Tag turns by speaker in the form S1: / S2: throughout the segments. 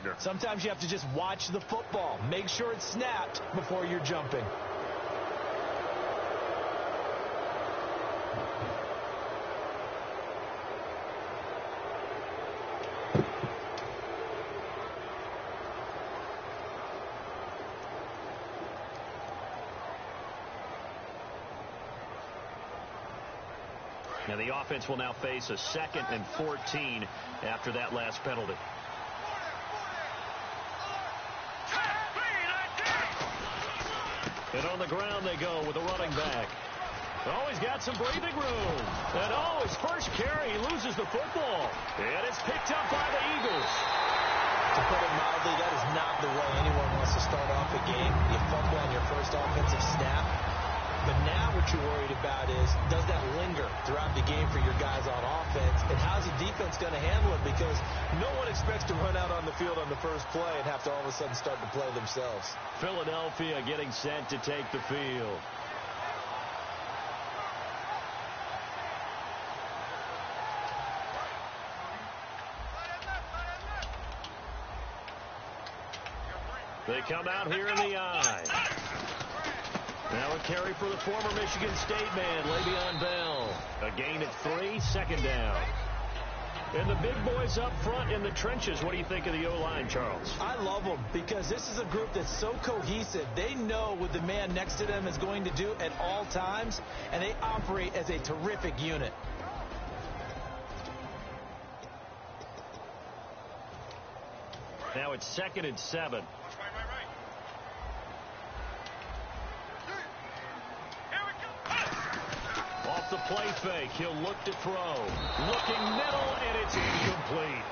S1: longer.
S2: Sometimes you have to just watch the football. Make sure it's snapped before you're jumping.
S1: Now the offense will now face a 2nd and 14 after that last penalty. And on the ground they go with a running back. Oh, he's got some breathing room. And oh, his first carry, he loses the football. And it's picked up by the Eagles.
S2: To put it mildly, that is not the way anyone wants to start off a game. You fumble on your first offensive snap. But now what you're worried about is, does that linger throughout the game for your guys on offense? And how's the defense going to handle it? Because no one expects to run out on the field on the first play and have to all of a sudden start to play themselves.
S1: Philadelphia getting set to take the field. They come out here in the eye. Now a carry for the former Michigan State man, Le'Veon Bell. A gain of 3, 2nd down. And the big boys up front in the trenches. What do you think of the O-line, Charles?
S2: I love them because this is a group that's so cohesive. They know what the man next to them is going to do at all times, and they operate as a terrific unit.
S1: Now it's 2nd and 7. Off the play fake, he'll look to throw. Looking middle, and it's incomplete.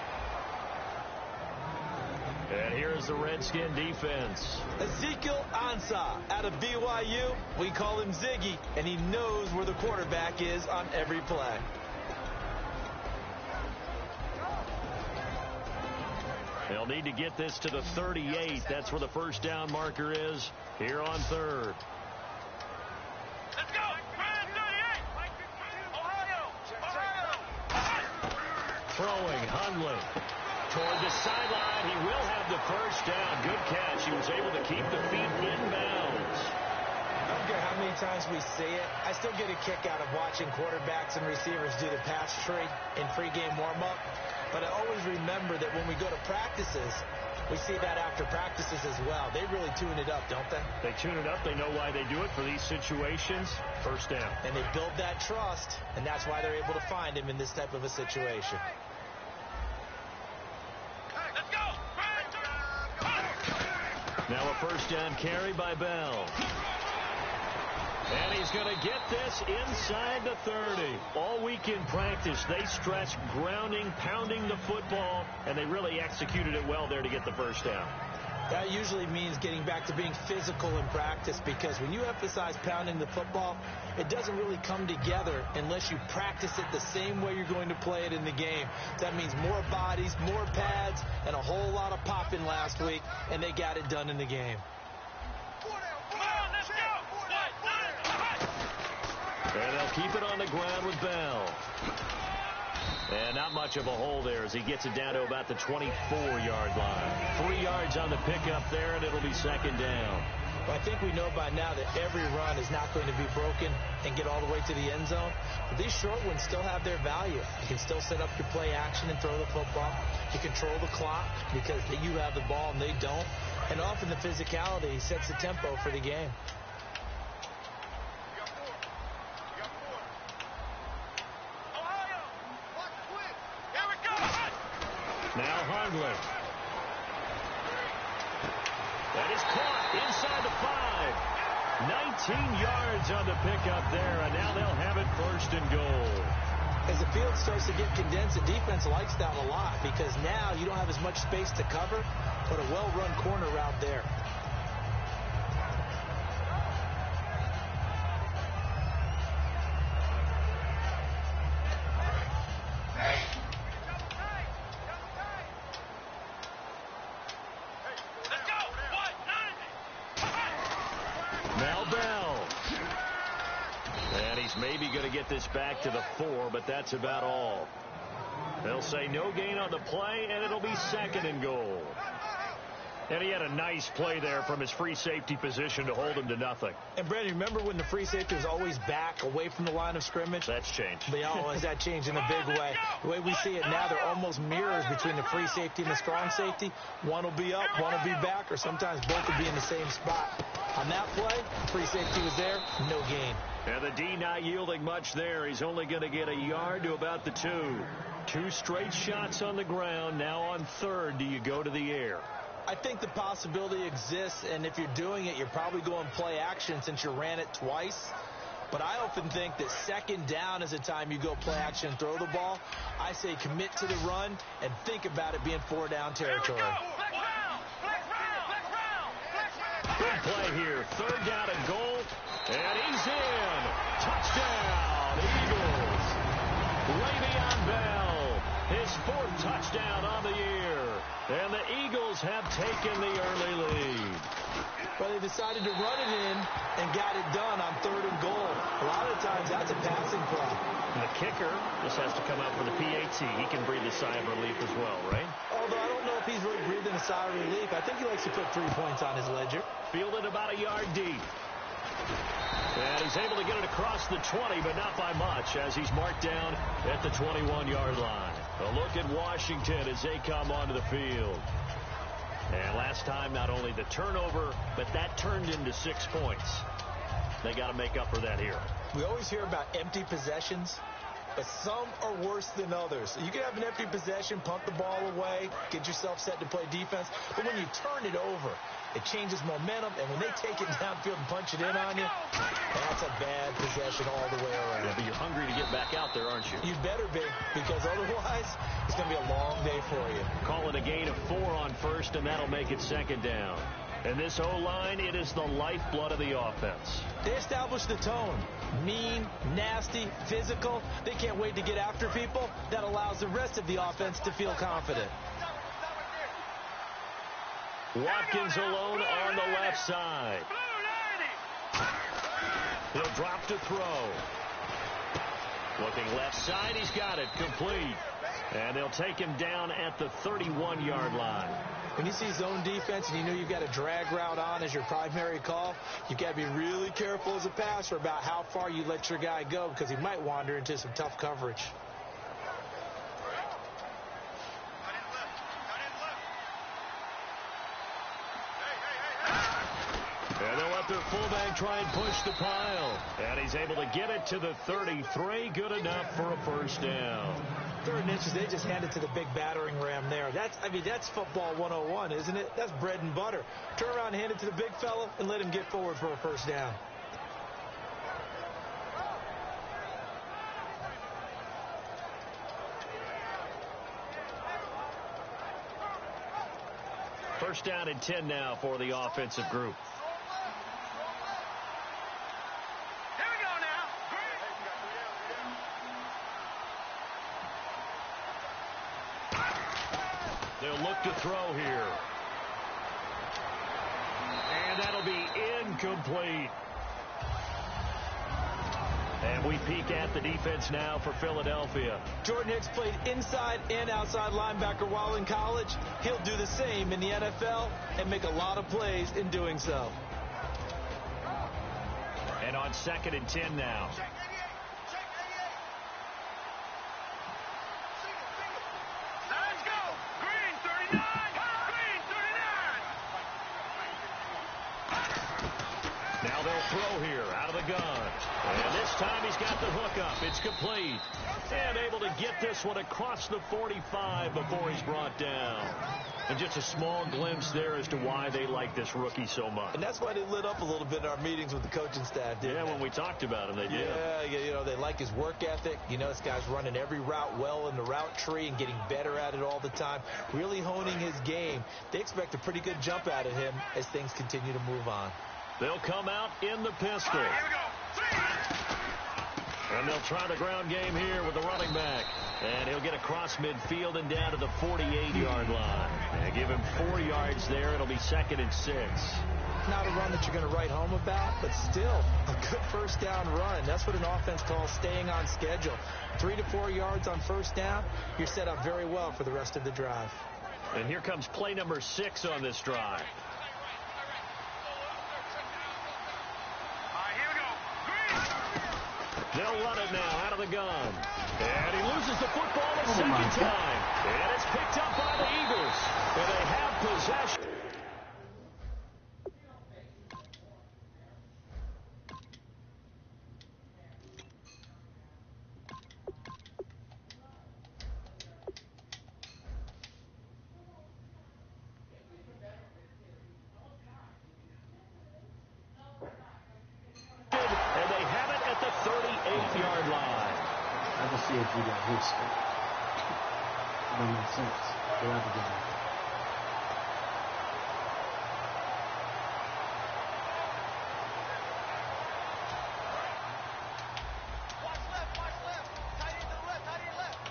S1: And here's the Redskin defense.
S2: Ezekiel Ansah out of BYU. We call him Ziggy, and he knows where the quarterback is on every play.
S1: They'll need to get this to the 38. That's where the first down marker is here on 3rd.
S3: Let's go! 38! Ohio!
S1: Throwing, Hundley. Toward the sideline, he will have the first down. Good catch. He was able to keep the feet inbounds.
S2: I don't care how many times we see it. I still get a kick out of watching quarterbacks and receivers do the pass tree in pregame warm-up. But I always remember that when we go to practices, we see that after practices as well. They really tune it up, don't they?
S1: They tune it up. They know why they do it for these situations. First down.
S2: And they build that trust, and that's why they're able to find him in this type of a situation.
S3: Let's go!
S1: Now a first down carry by Bell. And he's going to get this inside the 30. All week in practice, they stressed grounding, pounding the football, and they really executed it well there to get the first down.
S2: That usually means getting back to being physical in practice, because when you emphasize pounding the football, it doesn't really come together unless you practice it the same way you're going to play it in the game. That means more bodies, more pads, and a whole lot of popping last week, and they got it done in the game.
S1: And they'll keep it on the ground with Bell. And not much of a hole there as he gets it down to about the 24-yard line. 3 yards on the pickup there, and it'll be 2nd down.
S2: Well, I think we know by now that every run is not going to be broken and get all the way to the end zone. But these short ones still have their value. You can still set up your play action and throw the football. You control the clock because you have the ball and they don't. And often the physicality sets the tempo for the game.
S1: Now Hundley. That is caught inside the 5. 19 yards on the pickup there, and now they'll have it 1st and goal.
S2: As the field starts to get condensed, the defense likes that a lot because now you don't have as much space to cover, but a well-run corner route there.
S1: Maybe going to get this back to the 4, but that's about all. They'll say no gain on the play, and it'll be 2nd and goal. And he had a nice play there from his free safety position to hold him to nothing.
S2: And, Brandon, remember when the free safety was always back away from the line of scrimmage?
S1: That's changed.
S2: But has that changed in a big way? The way we see it now, they're almost mirrors between the free safety and the strong safety. One will be up, one will be back, or sometimes both will be in the same spot. On that play, free safety was there, no gain.
S1: And the D not yielding much there. He's only going to get a yard to about the 2. 2 straight shots on the ground. Now on third, do you go to the air?
S2: I think the possibility exists, and if you're doing it, you're probably going play action since you ran it twice. But I often think that second down is the time you go play action and throw the ball. I say commit to the run and think about it being 4-down territory.
S1: Good play here. Third down and goal, and he's in. Touchdown, Eagles. Le'Veon Bell, his 4th touchdown on the year. And the Eagles have taken the early lead.
S2: Well, they decided to run it in and got it done on 3rd and goal. A lot of times, that's a passing play.
S1: And the kicker just has to come out for the PAT. He can breathe a sigh of relief as well, right?
S2: Although I don't know if he's really breathing a sigh of relief. I think he likes to put 3 points on his ledger.
S1: Fielded about a yard deep. And he's able to get it across the 20, but not by much, as he's marked down at the 21-yard line. A look at Washington as they come onto the field. And last time, not only the turnover, but that turned into 6 points. They got to make up for that here.
S2: We always hear about empty possessions, but some are worse than others. You can have an empty possession, punt the ball away, get yourself set to play defense, but when you turn it over, it changes momentum, and when they take it downfield and punch it in on you, that's a bad possession all the way around.
S1: Yeah, but you're hungry to get back out there, aren't you?
S2: You better be, because otherwise, it's going to be a long day for you.
S1: Call it a gain of 4 on first, and that'll make it 2nd down. And this O-line, it is the lifeblood of the offense.
S2: They established the tone. Mean, nasty, physical. They can't wait to get after people. That allows the rest of the offense to feel confident.
S1: Watkins alone on the left side. He'll drop to throw. Looking left side, he's got it. Complete. And they'll take him down at the 31-yard line.
S2: When you see zone defense and you know you've got a drag route on as your primary call, you've got to be really careful as a passer about how far you let your guy go, because he might wander into some tough coverage.
S1: And they'll let their fullback try and push the pile. And he's able to get it to the 33. Good enough for a 1st down.
S2: 3rd inches, they just hand it to the big battering ram there. That's football 101, isn't it? That's bread and butter. Turn around and hand it to the big fella and let him get forward for a 1st down.
S1: First down and 10 now for the offensive group.
S3: Here we go now.
S1: They'll look to throw here. And that'll be incomplete. And we peek at the defense now for Philadelphia.
S2: Jordan Hicks played inside and outside linebacker while in college. He'll do the same in the NFL and make a lot of plays in doing so.
S1: And on 2nd and 10 now.
S3: Let's go. Green 39. Green 39.
S1: Now they'll throw here out of the gun. And this time he's got the hook up. It's complete. And able to get this one across the 45 before he's brought down. And just a small glimpse there as to why they like this rookie so much.
S2: And that's why they lit up a little bit in our meetings with the coaching staff, didn't they?
S1: When we talked about him, they did.
S2: Yeah, they like his work ethic. This guy's running every route well in the route tree and getting better at it all the time, really honing his game. They expect a pretty good jump out of him as things continue to move on.
S1: They'll come out in the pistol.
S3: Here we go.
S1: And they'll try the ground game here with the running back. And he'll get across midfield and down to the 48-yard line. And give him 4 yards there. It'll be 2nd and 6.
S2: Not a run that you're going to write home about, but still a good 1st down run. That's what an offense calls staying on schedule. 3 to 4 yards on 1st down, you're set up very well for the rest of the drive.
S1: And here comes play number 6 on this drive. They'll run it now out of the gun. And he loses the football a second time. And it's picked up by the Eagles. And they have possession. And they have it at the 38-yard line.
S4: I just see if you got his stuff. It don't make sense. Get out of the game.
S3: Watch left. Tight end to the left, tight end left.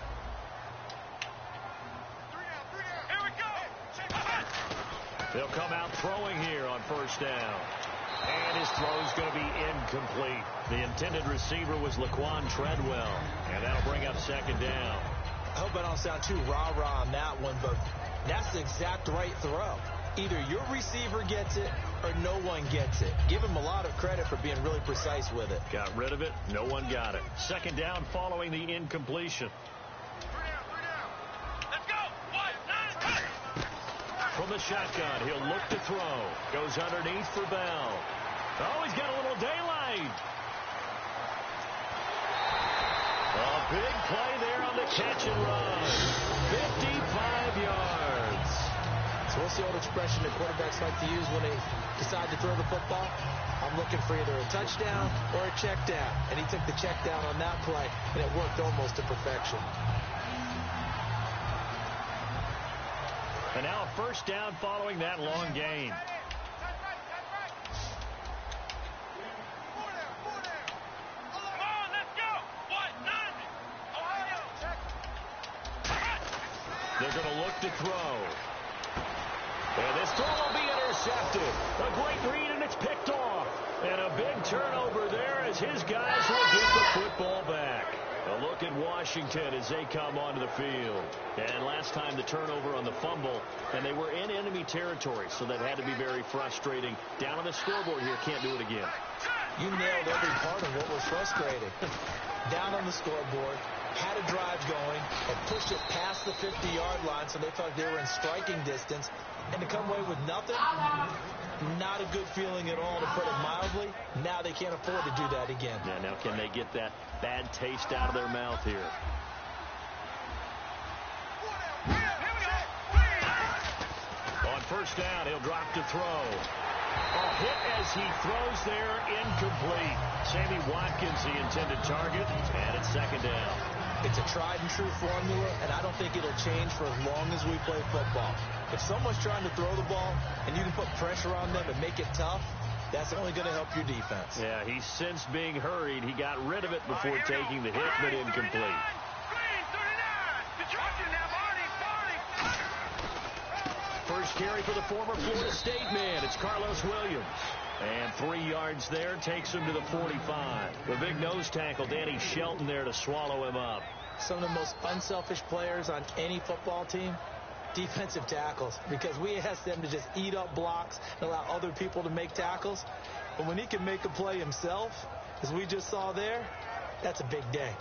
S3: 3 down. Here we go.
S1: They'll come out throwing here on first down. And his throw's going to be incomplete. The intended receiver was Laquan Treadwell. And that'll bring up second down.
S2: I hope I don't sound too rah-rah on that one, but that's the exact right throw. Either your receiver gets it or no one gets it. Give him a lot of credit for being really precise with it.
S1: Got rid of it. No one got it. Second down following the incompletion.
S3: 3 down. Let's go. 1, 9,
S1: From the shotgun, he'll look to throw. Goes underneath for Bell. Oh, he's got a little daylight. A big play there on the catch and run. 55 yards.
S2: So what's the old expression that quarterbacks like to use when they decide to throw the football? I'm looking for either a touchdown or a check down. And he took the check down on that play, and it worked almost to perfection.
S1: And now a first down following that long gain.
S3: Come on, let's go. 1, 9. Ohio.
S1: They're going to look to throw. And this throw will be intercepted. A great read, and it's picked off. And a big turnover there as his guys will get the football back. A look at Washington as they come onto the field. And last time the turnover on the fumble, and they were in enemy territory, so that had to be very frustrating. Down on the scoreboard here, can't do it again.
S2: You nailed every part of what was frustrating. Down on the scoreboard, had a drive going, and pushed it past the 50-yard line so they thought they were in striking distance. And to come away with nothing, not a good feeling at all, to put it mildly. Now they can't afford to do that again.
S1: Yeah, now can they get that bad taste out of their mouth here? On first down, he'll drop to throw. A hit as he throws there, incomplete. Sammy Watkins, the intended target, and it's second down.
S2: It's a tried-and-true formula, and I don't think it'll change for as long as we play football. If someone's trying to throw the ball and you can put pressure on them and make it tough, that's only going to help your defense.
S1: Yeah, he's since being hurried. He got rid of it before taking the hit, but incomplete.
S3: Green, 39. Destruction now, Barney.
S1: First carry for the former Florida State man. It's Carlos Williams. And 3 yards there takes him to the 45. The big nose tackle, Danny Shelton, there to swallow him up.
S2: Some of the most unselfish players on any football team, defensive tackles, because we ask them to just eat up blocks and allow other people to make tackles. But when he can make a play himself, as we just saw there, that's a big day.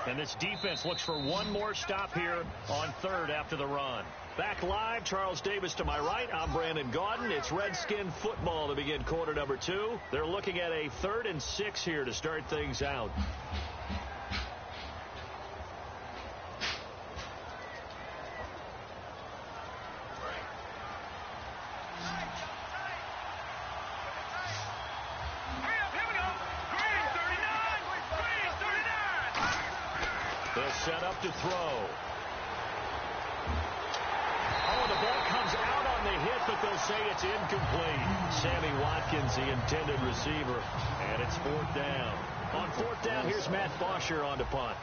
S1: And this defense looks for one more stop here on third after the run. Back live, Charles Davis to my right. I'm Brandon Gaudin. It's Redskin football to begin quarter number 2. They're looking at a 3rd and 6 here to start things out. They'll set up to throw. Oh, the ball comes out on the hit, but they'll say it's incomplete. Sammy Watkins, the intended receiver, and it's 4th down. On 4th down, here's Matt Bosher on to punt.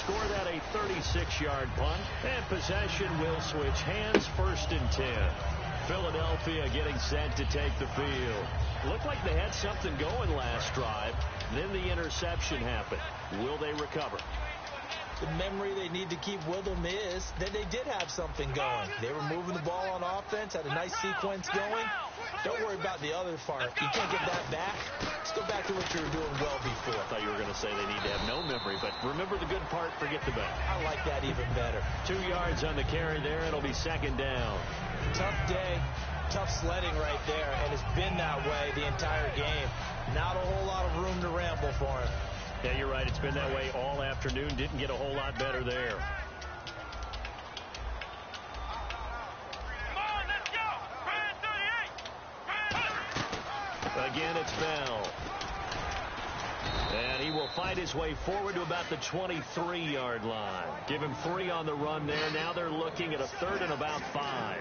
S1: score that a 36-yard punt, and possession will switch hands, 1st and 10. Philadelphia getting set to take the field. Looked like they had something going last drive. Then the interception happened. Will they recover?
S2: The memory they need to keep with them is that they did have something going. They were moving the ball on offense, had a nice sequence going. Don't worry about the other part. You can't get that back. Let's go back to what you were doing well before.
S1: I thought you were going to say they need to have no memory, but remember the good part, forget the bad.
S2: I like that even better.
S1: 2 yards on the carry there. It'll be 2nd down.
S2: Tough day, tough sledding right there, and it's been that way the entire game. Not a whole lot of room to ramble for him.
S1: Yeah, you're right. It's been that way all afternoon. Didn't get a whole lot better there.
S3: Come on, let's go. Brand 38.
S1: Again, it's Bell. And he will fight his way forward to about the 23-yard line. Give him 3 on the run there. Now they're looking at a 3rd and about 5.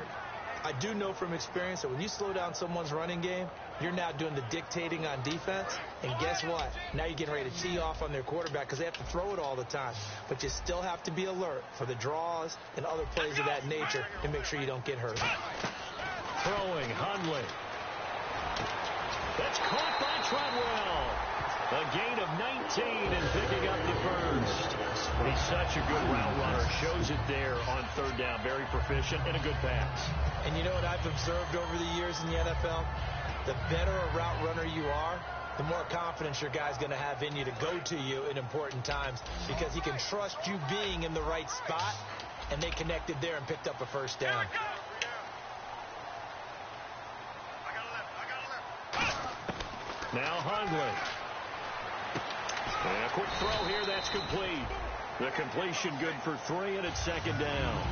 S2: I do know from experience that when you slow down someone's running game, you're now doing the dictating on defense. And guess what? Now you're getting ready to tee off on their quarterback because they have to throw it all the time. But you still have to be alert for the draws and other plays of that nature to make sure you don't get hurt.
S1: Throwing, Hundley. That's caught by Treadwell. A gain of 19 and picking up the first. He's such a good route runner. Shows it there on 3rd down. Very proficient and a good pass.
S2: And you know what I've observed over the years in the NFL? The better a route runner you are, the more confidence your guy's going to have in you to go to you in important times because he can trust you being in the right spot, and they connected there and picked up a 1st down.
S1: Now Hundley. And a quick throw here, that's complete. The completion good for 3, and it's 2nd down.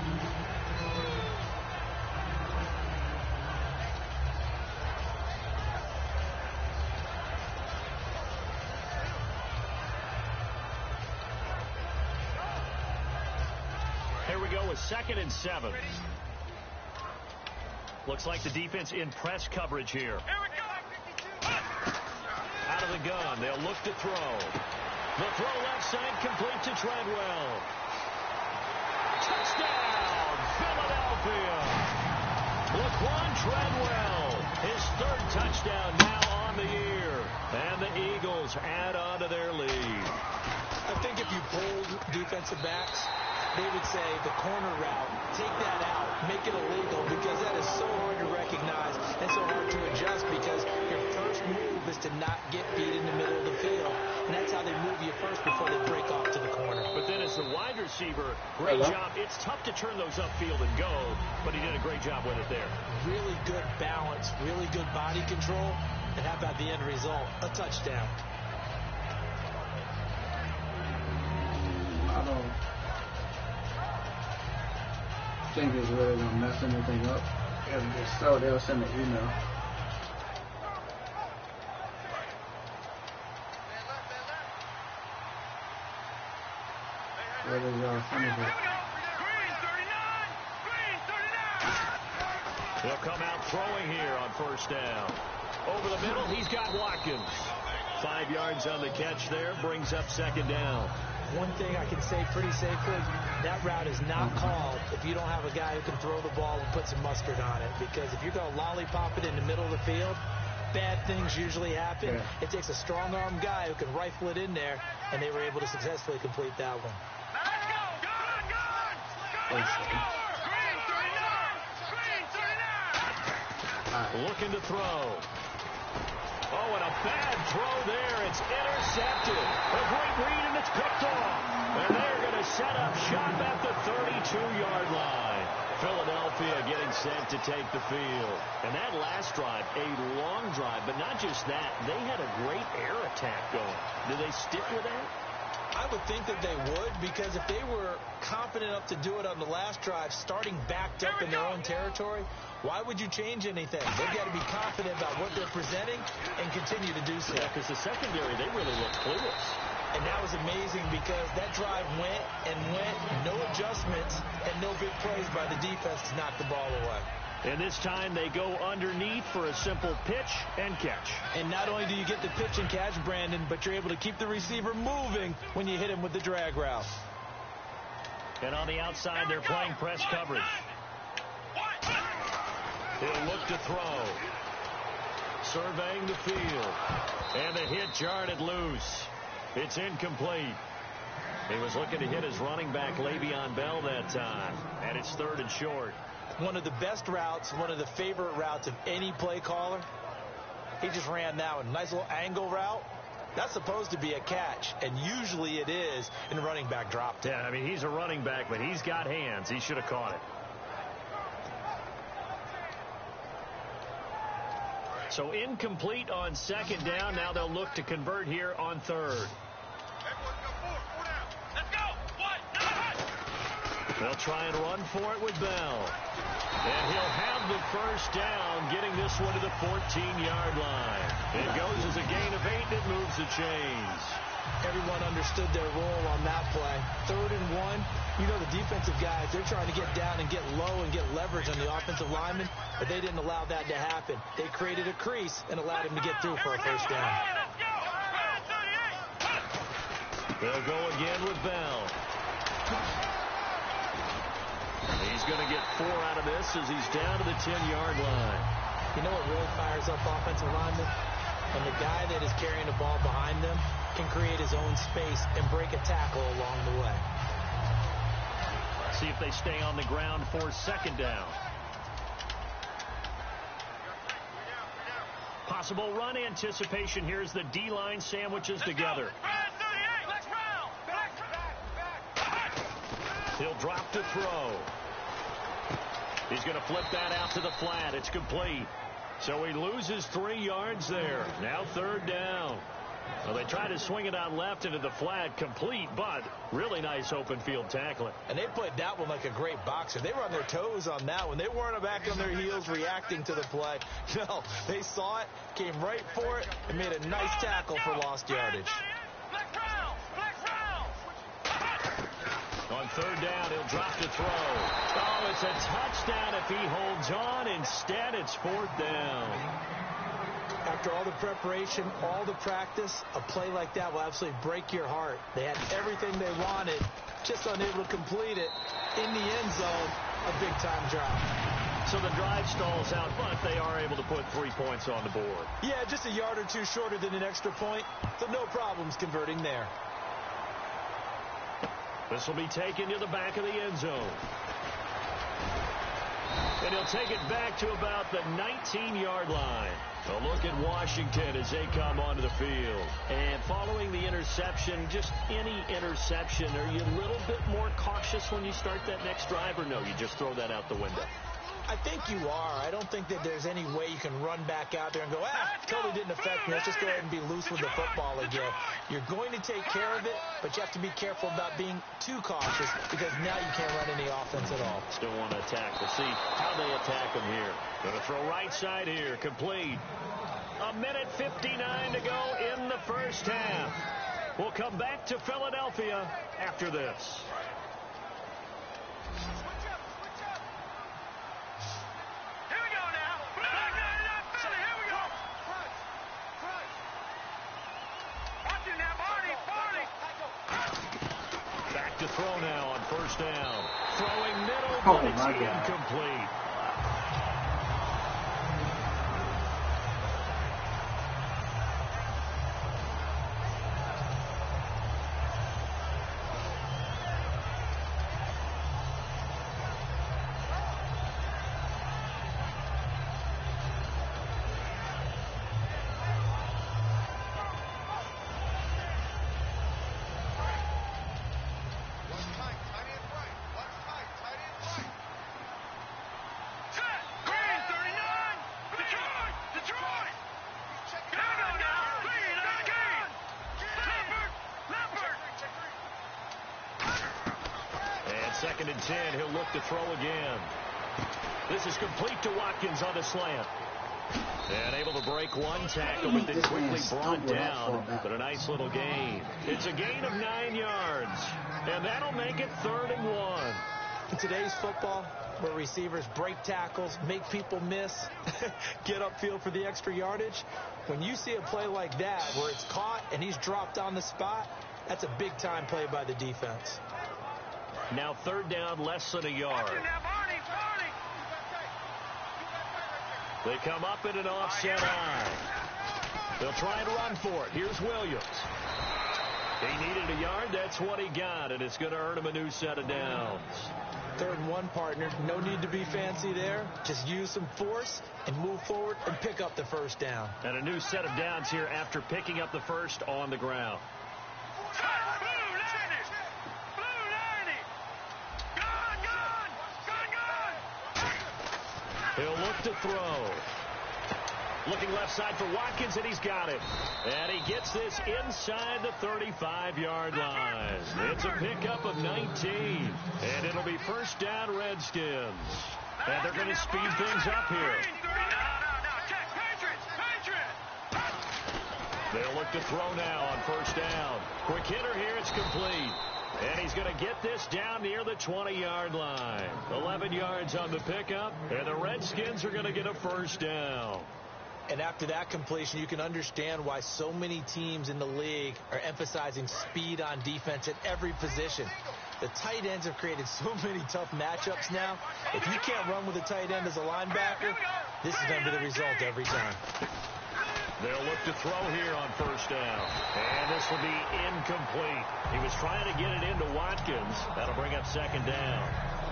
S1: Here we go with 2nd and 7. Looks like the defense in press coverage here. Out of the gun, they'll look to throw. The throw left side complete to Treadwell. Touchdown, Philadelphia. Laquan Treadwell, his 3rd touchdown now on the year. And the Eagles add on to their lead.
S2: I think if you polled defensive backs, they would say the corner route, take that out, make it illegal, because that is so hard to recognize and so hard to adjust because your first move is to not get beat in the middle of the field. And that's how they move you first before they break off to the corner.
S1: But then as the wide receiver, great job. It's tough to turn those upfield and go, but he did a great job with it there. Really
S2: good balance, really good body control. And how about the end result? A touchdown.
S4: I don't think it's really going to mess anything up. If it's so, they'll send an email. Where does y'all finish it?
S1: He'll come out throwing here on 1st down. Over the middle, he's got Watkins. 5 yards on the catch there, brings up 2nd down.
S2: One thing I can say pretty safely, that route is not called if you don't have a guy who can throw the ball and put some mustard on it. Because if you're going to lollipop it in the middle of the field, bad things usually happen. Yeah. It takes a strong-arm guy who can rifle it in there, and they were able to successfully complete that one.
S1: Looking to throw. Oh, and a bad throw there. It's intercepted. A great read, and it's picked off. And they're going to set up shop at the 32-yard line. Philadelphia getting set to take the field. And that last drive, a long drive, but not just that. They had a great air attack going. Do they stick with that?
S2: I would think that they would, because if they were confident enough to do it on the last drive, starting backed up in their own territory, why would you change anything? They've got to be confident about what they're presenting and continue to do so.
S1: Yeah, because the secondary, they really look clueless.
S2: And that was amazing because that drive went and went, no adjustments, and no big plays by the defense to knock the ball away.
S1: And this time they go underneath for a simple pitch and catch.
S2: And not only do you get the pitch and catch, Brandon, but you're able to keep the receiver moving when you hit him with the drag route.
S1: And on the outside, they're playing press coverage. He'll look to throw. Surveying the field. And the hit jarred loose. It's incomplete. He was looking to hit his running back, Le'Veon Bell, that time. And it's 3rd and short.
S2: One of the best routes, one of the favorite routes of any play caller. He just ran that one. Nice little angle route. That's supposed to be a catch, and usually it is in running back drop.
S1: Yeah, I mean, he's a running back, but he's got hands. He should have caught it. So incomplete on 2nd down. Now they'll look to convert here on 3rd. They'll try and run for it with Bell. And he'll have the 1st down, getting this one to the 14-yard line. It goes as a gain of 8, and it moves the chains.
S2: Everyone understood their role on that play. 3rd and 1. You know the defensive guys, they're trying to get down and get low and get leverage on the offensive lineman, but they didn't allow that to happen. They created a crease and allowed him to get through for a 1st down.
S1: They'll go again with Bell. He's going to get 4 out of this as he's down to the 10-yard line.
S2: You know what really fires up offensive linemen? When the guy that is carrying the ball behind them can create his own space and break a tackle along the way.
S1: See if they stay on the ground for 2nd down. Possible run anticipation. Here's the D-line sandwiches together. He'll drop to throw. He's going to flip that out to the flat. It's complete. So he loses 3 yards there. Now 3rd down. Well, they try to swing it out left into the flat, complete, but really nice open field tackling.
S2: And they played that one like a great boxer. They were on their toes on that one. They weren't back on their heels reacting to the play. No, they saw it, came right for it, and made a nice tackle for lost yardage.
S1: On 3rd down, he'll drop to throw. Oh, it's a touchdown if he holds on. Instead, it's 4th down.
S2: After all the preparation, all the practice, a play like that will absolutely break your heart. They had everything they wanted, just unable to complete it. In the end zone, a big-time drop.
S1: So the drive stalls out, but they are able to put 3 points on the board.
S2: Yeah, just a yard or two shorter than an extra point, so no problems converting there.
S1: This will be taken to the back of the end zone. And he'll take it back to about the 19-yard line. A look at Washington as they come onto the field. And following the interception, just any interception, are you a little bit more cautious when you start that next drive, or no, you just throw that out the window?
S2: I think you are. I don't think that there's any way you can run back out there and go, totally didn't affect me. Let's just go ahead and be loose with the football again. You're going to take care of it, but you have to be careful about being too cautious because now you can't run any offense at all.
S1: Still want to attack. We'll see how they attack him here. Going to throw right side here. Complete. 1:59 to go in the 1st half. We'll come back to Philadelphia after this. Back to throw now on 1st down. Throwing middle, but it's incomplete. Second and 10, he'll look to throw again. This is complete to Watkins on the slant. And able to break one tackle, but then quickly brought down. But a nice little gain. It's a gain of 9 yards. And that'll make it 3rd and 1.
S2: In today's football, where receivers break tackles, make people miss, get upfield for the extra yardage, when you see a play like that where it's caught and he's dropped on the spot, that's a big-time play by the defense.
S1: Now third down, less than a yard. They come up in an offset eye. They'll try and run for it. Here's Williams. He needed a yard. That's what he got, and it's going to earn him a new set of downs.
S2: 3rd and 1, partner. No need to be fancy there. Just use some force and move forward and pick up the first down.
S1: And a new set of downs here after picking up the first on the ground. He'll look to throw. Looking left side for Watkins, and he's got it. And he gets this inside the 35-yard line. It's a pickup of 19. And it'll be first down, Redskins. And they're going to speed things up here. They'll look to throw now on first down. Quick hitter here, it's complete. And he's going to get this down near the 20-yard line. 11 yards on the pickup, and the Redskins are going to get a first down.
S2: And after that completion, you can understand why so many teams in the league are emphasizing speed on defense at every position. The tight ends have created so many tough matchups now. If you can't run with a tight end as a linebacker, this is going to be the result every time.
S1: They'll look to throw here on first down. And this will be incomplete. He was trying to get it into Watkins. That'll bring up second down.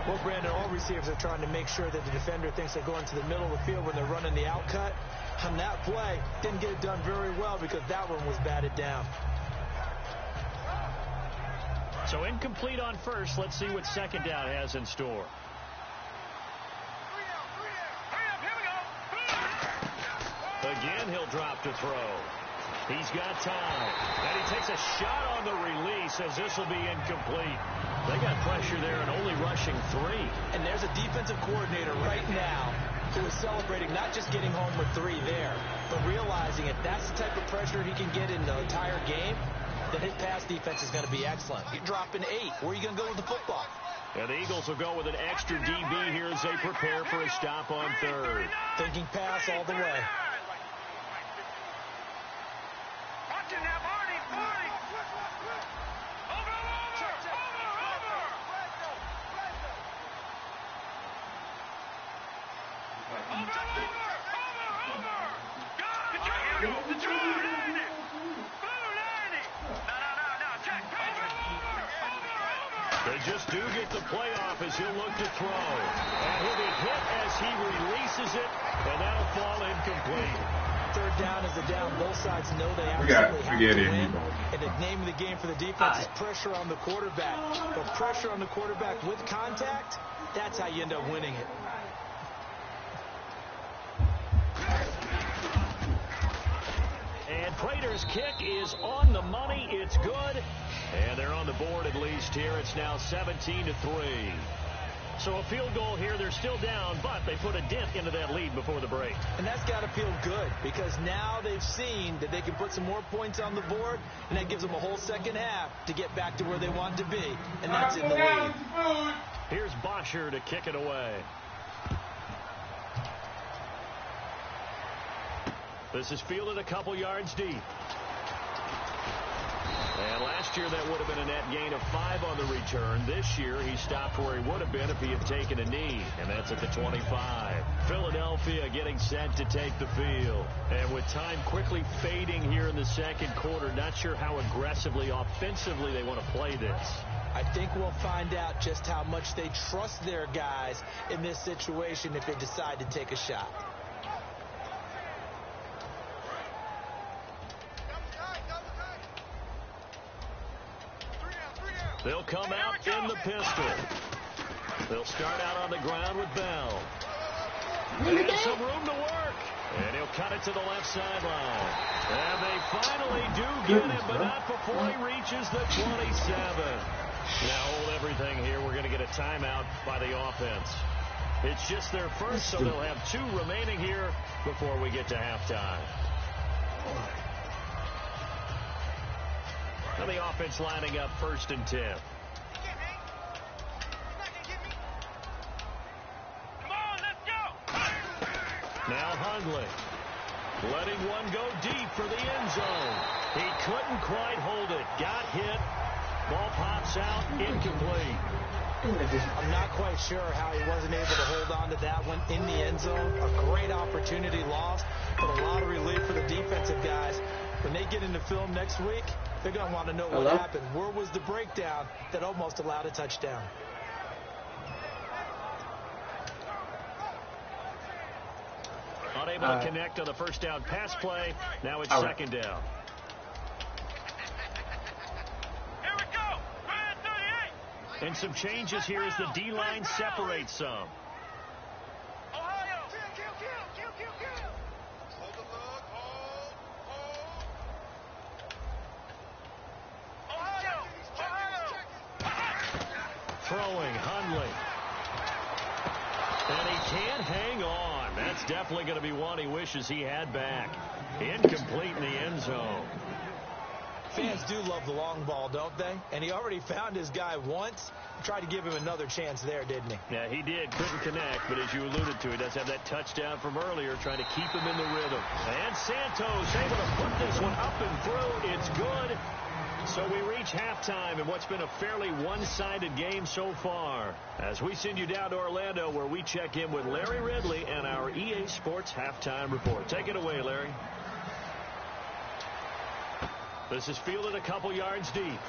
S2: Well, Brandon, all receivers are trying to make sure that the defender thinks they're going to the middle of the field when they're running the outcut. On that play, didn't get it done very well because that one was batted down.
S1: So incomplete on first. Let's see what second down has in store. Again, he'll drop to throw. He's got time. And he takes a shot on the release as this will be incomplete. They got pressure there and only rushing 3.
S2: And there's a defensive coordinator right now who is celebrating not just getting home with 3 there, but realizing if that's the type of pressure he can get in the entire game, then his pass defense is going to be excellent. You're dropping 8. Where are you going to go with the football?
S1: And the Eagles will go with an extra DB here as they prepare for a stop on third.
S2: Thinking pass all the way.
S1: They just do get the playoff as he'll look to throw. And he'll be hit as he releases it, and that'll fall incomplete.
S2: Third down is the down. Both sides know they absolutely have to win. And the name of the game for the defense is pressure on the quarterback. But pressure on the quarterback with contact, that's how you end up winning it.
S1: And Prater's kick is on the money. It's good. And they're on the board at least here. It's now 17-3. So a field goal here. They're still down, but they put a dent into that lead before the break.
S2: And that's got to feel good because now they've seen that they can put some more points on the board, and that gives them a whole second half to get back to where they want to be, and that's in the lead.
S1: Here's Bosher to kick it away. This is fielded a couple yards deep. And last year that would have been a net gain of 5 on the return. This year he stopped where he would have been if he had taken a knee, and that's at the 25. Philadelphia getting set to take the field. And with time quickly fading here in the second quarter, not sure how aggressively, offensively they want to play this.
S2: I think we'll find out just how much they trust their guys in this situation if they decide to take a shot.
S1: They'll come out in the pistol. They'll start out on the ground with Bell. And some room to work. And he'll cut it to the left sideline. And they finally do get him, but not before he reaches the 27. Now hold everything here. We're going to get a timeout by the offense. It's just their first, so they'll have 2 remaining here before we get to halftime. And the offense lining up 1st and 10.
S3: Come on, let's go.
S1: Now Hundley letting one go deep for the end zone. He couldn't quite hold it. Got hit. Ball pops out. Incomplete.
S2: I'm not quite sure how he wasn't able to hold on to that one in the end zone. A great opportunity lost, but a lot of relief for the defensive guys. When they get into film next week, they're going to want to know what happened. Where was the breakdown that almost allowed a touchdown?
S1: Unable to connect on the first down pass play. Now it's second down.
S3: Here we go. Grand 38.
S1: And some changes here as the D-line separates some.
S3: Ohio. Kill. Hold the look. Hold. Ohio.
S1: Throwing, Hundley. And he can't hang on. That's definitely going to be one he wishes he had back. Incomplete in the end zone.
S2: Fans do love the long ball, don't they? And he already found his guy once. Tried to give him another chance there, didn't he?
S1: Yeah, he did. Couldn't connect, but as you alluded to, he does have that touchdown from earlier, trying to keep him in the rhythm. And Santos able to put this one up and through. It's good. So we reach halftime in what's been a fairly one-sided game so far. As we send you down to Orlando, where we check in with Larry Ridley and our EA Sports Halftime Report. Take it away, Larry. This is fielded a couple yards deep.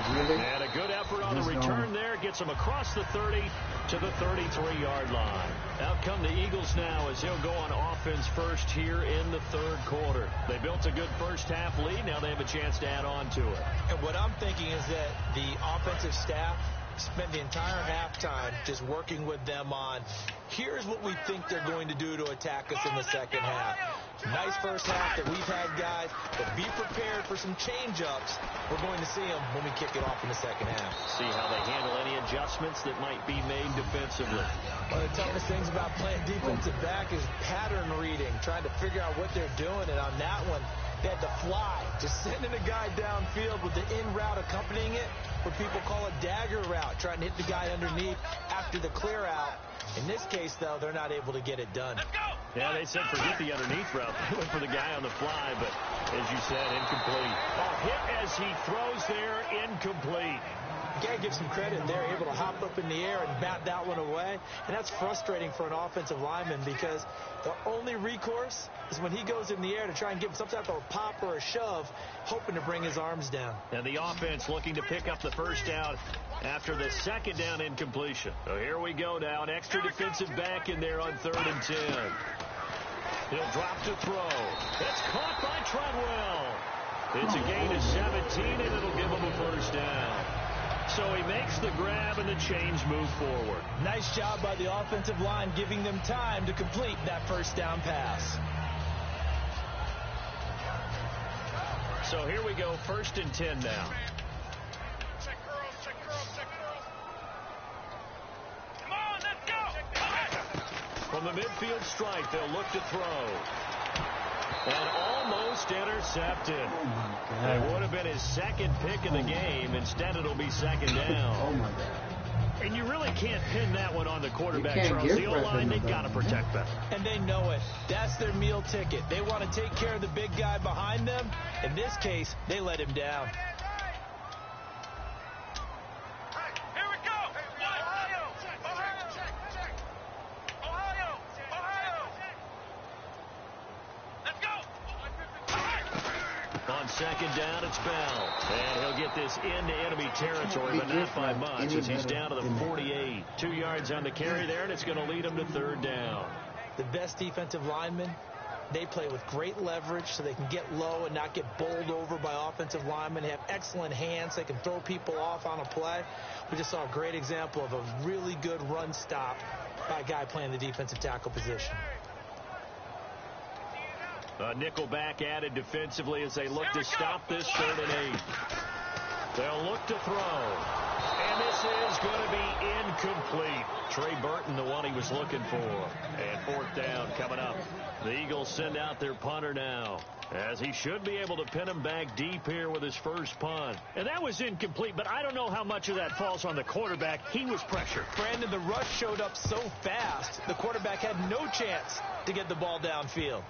S1: And a good effort on the return there. Gets him across the 30 to the 33-yard line. Out come the Eagles now as he'll go on offense first here in the third quarter. They built a good first-half lead. Now they have a chance to add on to it.
S2: And what I'm thinking is that the offensive staff spent the entire halftime just working with them on, here's what we think they're going to do to attack us in the second half. Nice first half that we've had, guys, but be prepared for some change-ups. We're going to see them when we kick it off in the second half.
S1: See how they handle any adjustments that might be made defensively.
S2: One of the toughest things about playing defensive back is pattern reading, trying to figure out what they're doing, and on that one, they had to fly, just sending a guy downfield with the in route accompanying it, what people call a dagger route, trying to hit the guy underneath after the clear out. In this case, though, they're not able to get it done.
S1: Yeah, they said forget the underneath route. They went for the guy on the fly, but as you said, incomplete. Hit as he throws there, incomplete.
S2: You gotta give some credit. They're able to hop up in the air and bat that one away. And that's frustrating for an offensive lineman because the only recourse is when he goes in the air to try and give him some type of a pop or a shove, hoping to bring his arms down.
S1: And the offense looking to pick up the first down after the second down incompletion. So here we go now. An extra defensive back in there on 3rd and 10. He'll drop to throw. It's caught by Treadwell. It's a gain of 17, and it'll give him a first down. So he makes the grab, and the chains move forward.
S2: Nice job by the offensive line, giving them time to complete that first down pass.
S1: So here we go, 1st and 10 now.
S3: Check curls. Come on, let's go.
S1: From the midfield stripe, they'll look to throw. And almost intercepted. It would have been his second pick of the game. Instead, it'll be second down.
S4: Oh, my God.
S1: And you really can't pin that one on the quarterback, Charles. The O-line, they've got to protect that.
S2: And they know it. That's their meal ticket. They want to take care of the big guy behind them. In this case, they let him down.
S3: Here we go. Ohio. Let's go.
S1: On second down, it's Bell. And he'll get this into enemy territory, but not by much as he's down to the 48. 2 yards on the carry there, and it's going to lead him to 3rd down.
S2: The best defensive linemen, they play with great leverage so they can get low and not get bowled over by offensive linemen. They have excellent hands. They can throw people off on a play. We just saw a great example of a really good run stop by a guy playing the defensive tackle position.
S1: A nickel back added defensively as they look to stop this 3rd and 8. They'll look to throw. And this is going to be incomplete. Trey Burton, the one he was looking for. And 4th down coming up. The Eagles send out their punter now, as he should be able to pin him back deep here with his first punt. And that was incomplete, but I don't know how much of that falls on the quarterback. He was pressured.
S2: Brandon, the rush showed up so fast, the quarterback had no chance to get the ball downfield.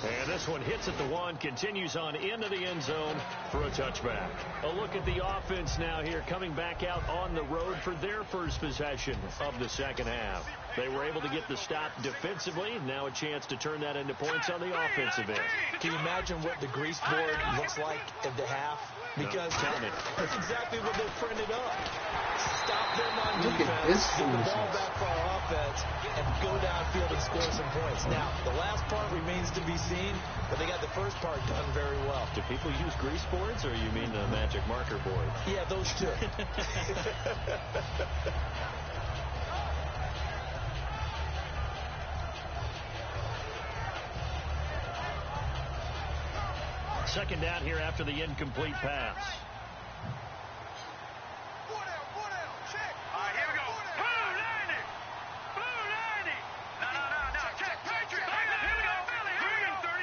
S1: And this one hits at the one, continues on into the end zone for a touchback. A look at the offense now here, coming back out on the road for their first possession of the second half. They were able to get the stop defensively. Now a chance to turn that into points on the offensive end.
S2: Can you imagine what the grease board looks like at the half? Because that's exactly what they printed up. Stop them on defense, get the ball back for our offense, and go downfield and score some points. Now, the last part remains to be seen, but they got the first part done very well.
S1: Do people use grease boards, or you mean the magic marker board?
S2: Yeah, those two.
S1: Second down here after the incomplete pass.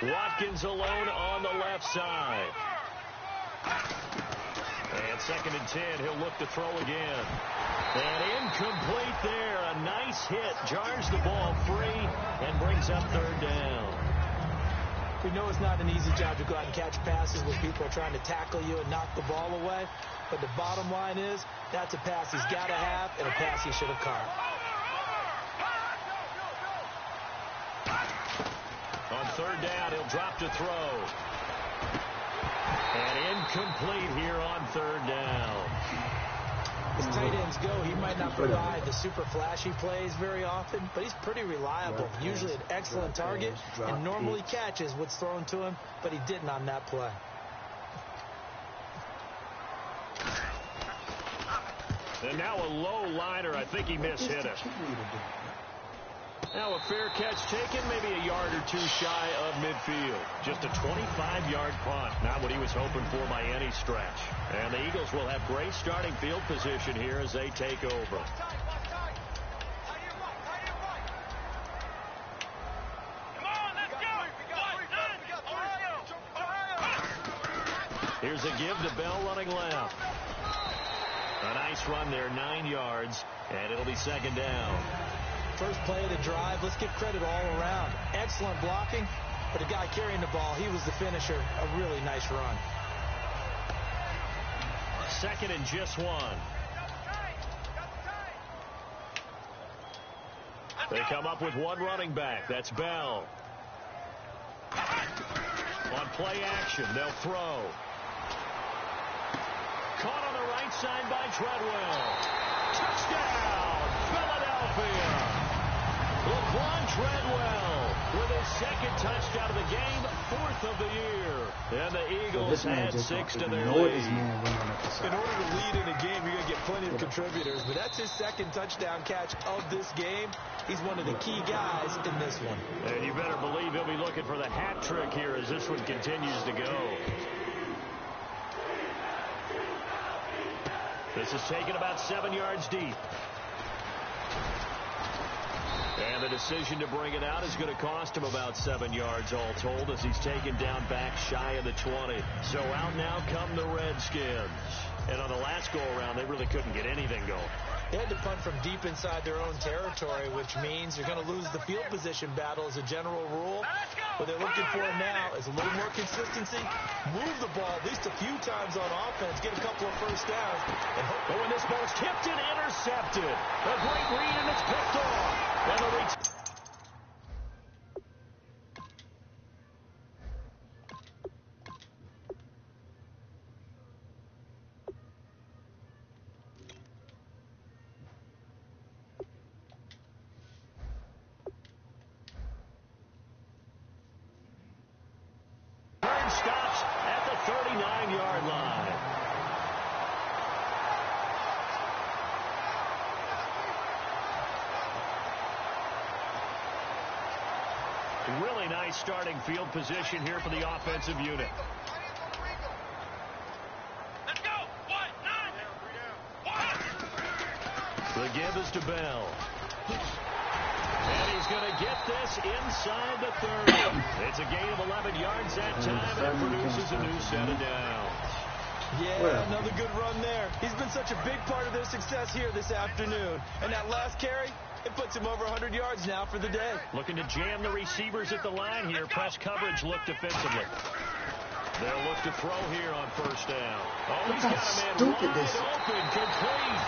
S1: Watkins alone on the left side. And 2nd and 10, he'll look to throw again. And incomplete there. A nice hit. Jars the ball free and brings up 3rd down.
S2: We know it's not an easy job to go out and catch passes when people are trying to tackle you and knock the ball away. But the bottom line is, that's a pass he's got to have and a pass he should have caught.
S1: On 3rd down, he'll drop to throw. And incomplete here on 3rd down.
S2: As tight ends go, he might not provide the super flashy plays very often, but he's pretty reliable. Usually an excellent target and normally catches what's thrown to him, but he didn't on that play.
S1: And now a low liner. I think he mishit it. Now a fair catch taken, maybe a yard or two shy of midfield. Just a 25-yard punt. Not what he was hoping for by any stretch. And the Eagles will have great starting field position here as they take over. Here's a give to Bell running left. A nice run there, 9 yards, and it'll be 2nd down.
S2: First play of the drive, let's give credit all around. Excellent blocking, but the guy carrying the ball, he was the finisher. A really nice run.
S1: 2nd and just 1. They come up with one running back. That's Bell. On play action, they'll throw. Caught on the right side by Treadwell. Touchdown, Philadelphia. Laquan Treadwell with his 2nd touchdown of the game, 4th of the year. And the Eagles had 6 to their lead.
S2: In order to lead in a game, you're going to get plenty of contributors, but that's his 2nd touchdown catch of this game. He's one of the key guys in this one.
S1: And you better believe he'll be looking for the hat trick here as this one continues to go. This is taken about 7 yards deep. And the decision to bring it out is going to cost him about 7 yards all told as he's taken down back shy of the 20. So out now come the Redskins. And on the last go-around, they really couldn't get anything going.
S2: They had to punt from deep inside their own territory, which means you're going to lose the field position battle as a general rule. What they're looking for now is a little more consistency, move the ball at least a few times on offense, get a couple of first downs, and hope.
S1: Oh, and this ball's tipped and intercepted. A great read, and it's picked off. And the reach. Stops at the 39-yard line. Really nice starting field position here for the offensive unit.
S3: Let's go. 1-9.
S1: The give is to Bell. And he's going to get this inside the 30. It's a gain of 11 yards that time, and it produces a new set of downs.
S2: Yeah, another good run there. He's been such a big part of their success here this afternoon. And that last carry, It puts him over 100 yards now for the day.
S1: Looking to jam the receivers at the line here. Press coverage look defensively. They'll look to throw here on first down. Oh, he's got a man wide open, complete.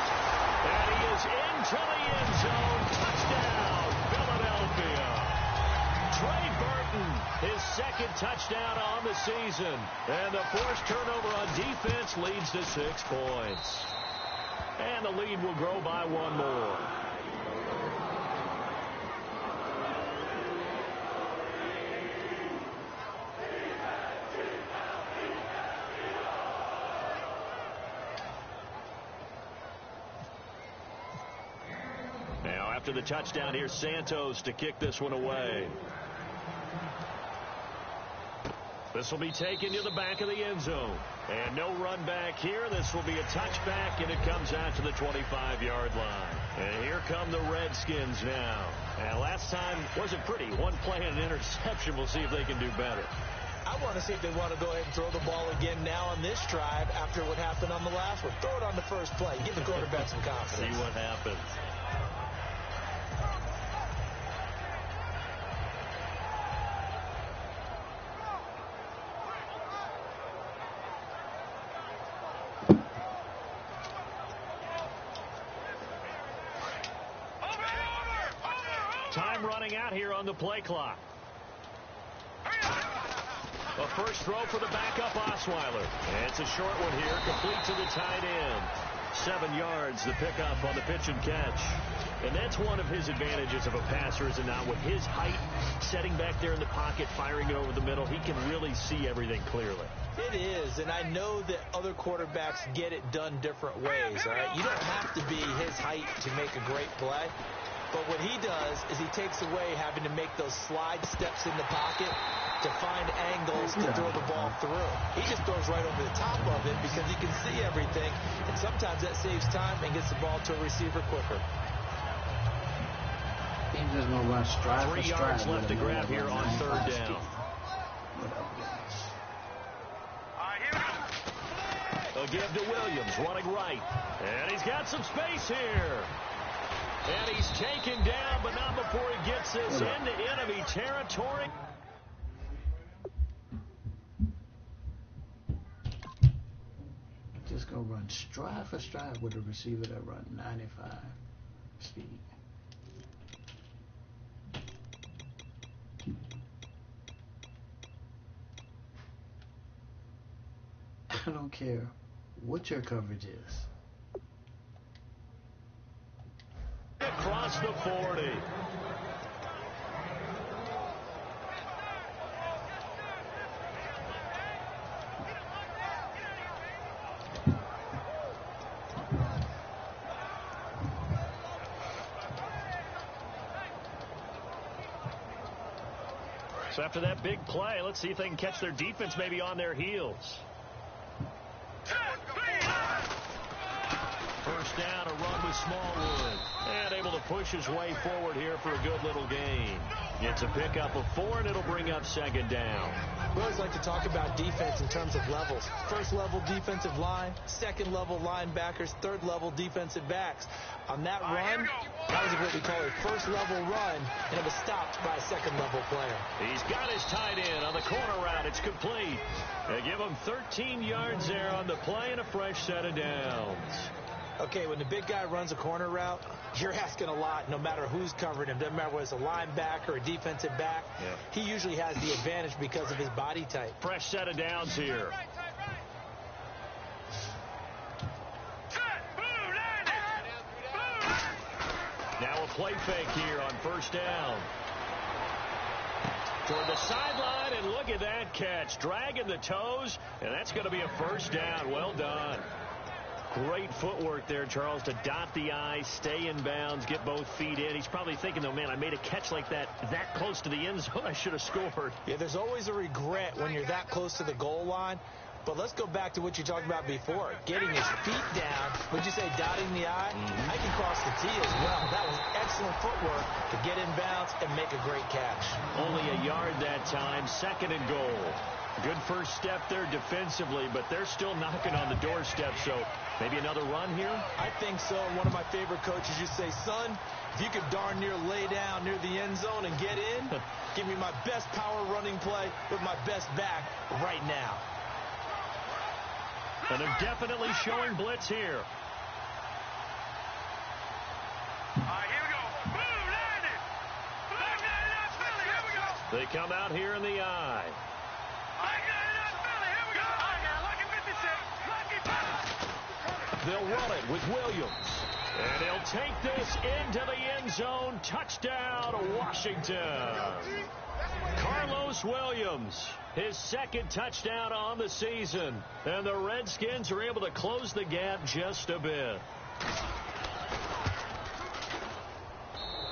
S1: And he is into the end zone. Touchdown, Philadelphia. Trey Burton, his second touchdown on the season. And the forced turnover on defense leads to 6 points. And the lead will grow by 1 more. Now after the touchdown, here's Santos to kick this one away. This will be taken to the back of the end zone. And no run back here. This will be a touchback, and it comes out to the 25-yard line. And here come the Redskins now. And last time wasn't pretty. One play and an interception. We'll see if they can do better.
S2: I want to see if they want to go ahead and throw the ball again now on this drive after what happened on the last one. Throw it on the first play. Give the quarterback some confidence.
S1: See what happens. Time running out here on the play clock. A first throw for the backup Osweiler. And it's a short one here, complete to the tight end. 7 yards, the pickup on the pitch and catch. And that's one of his advantages of a passer, is it not? With his height, setting back there in the pocket, firing it over the middle, he can really see everything clearly.
S2: It is, and I know that other quarterbacks get it done different ways, all right? You don't have to be his height to make a great play. But what he does is he takes away having to make those slide steps in the pocket to find angles to throw the ball through. He just throws right over the top of it because he can see everything, and sometimes that saves time and gets the ball to a receiver quicker.
S4: He's just going to run stride
S1: 3 yards left to grab here on third down. A give to Williams, running right. And he's got some space here. And he's taken down, but not before he gets this into enemy territory.
S4: Just going to run stride for stride with a receiver that runs 95 speed. I don't care what your coverage is.
S1: Across the 40. So after that big play, let's see if they can catch their defense maybe on their heels. First down, a run with Smallwood. And able to push his way forward here for a good little gain. Gets a pickup of 4, and it'll bring up second down.
S2: We always like to talk about defense in terms of levels. First level defensive line, second level linebackers, third level defensive backs. On that run, that was what we call a first level run, and it was stopped by a second level player.
S1: He's got his tight end on the corner route. It's complete. They give him 13 yards there on the play and a fresh set of downs.
S2: Okay, when the big guy runs a corner route, you're asking a lot no matter who's covering him. Doesn't matter whether it's a linebacker or a defensive back. Yeah. He usually has the advantage because of his body type.
S1: Fresh set of downs here. Now a play fake here on first down. Toward the sideline, and look at that catch. Dragging the toes, and that's going to be a first down. Well done. Great footwork there, Charles, to dot the I, stay in bounds, get both feet in. He's probably thinking, though, man, I made a catch like that close to the end zone. I should have scored.
S2: Yeah, there's always a regret when you're that close to the goal line. But let's go back to what you talked about before. Getting his feet down. Would you say dotting the I? Mm-hmm. I can cross the T as well. That was excellent footwork to get in bounds and make a great catch.
S1: Only a yard that time. Second and goal. Good first step there defensively, but they're still knocking on the doorstep, so maybe another run here?
S2: I think so. And one of my favorite coaches used to say, son, if you could darn near lay down near the end zone and get in, give me my best power running play with my best back right now.
S1: And they're definitely showing blitz here.
S3: All right, here we go. Boom, landed. Boom, landed. Philly, here we go.
S1: They come out here in the eye. They'll run it with Williams. And he'll take this into the end zone. Touchdown, Washington. Carlos Williams, his second touchdown on the season. And the Redskins are able to close the gap just a bit.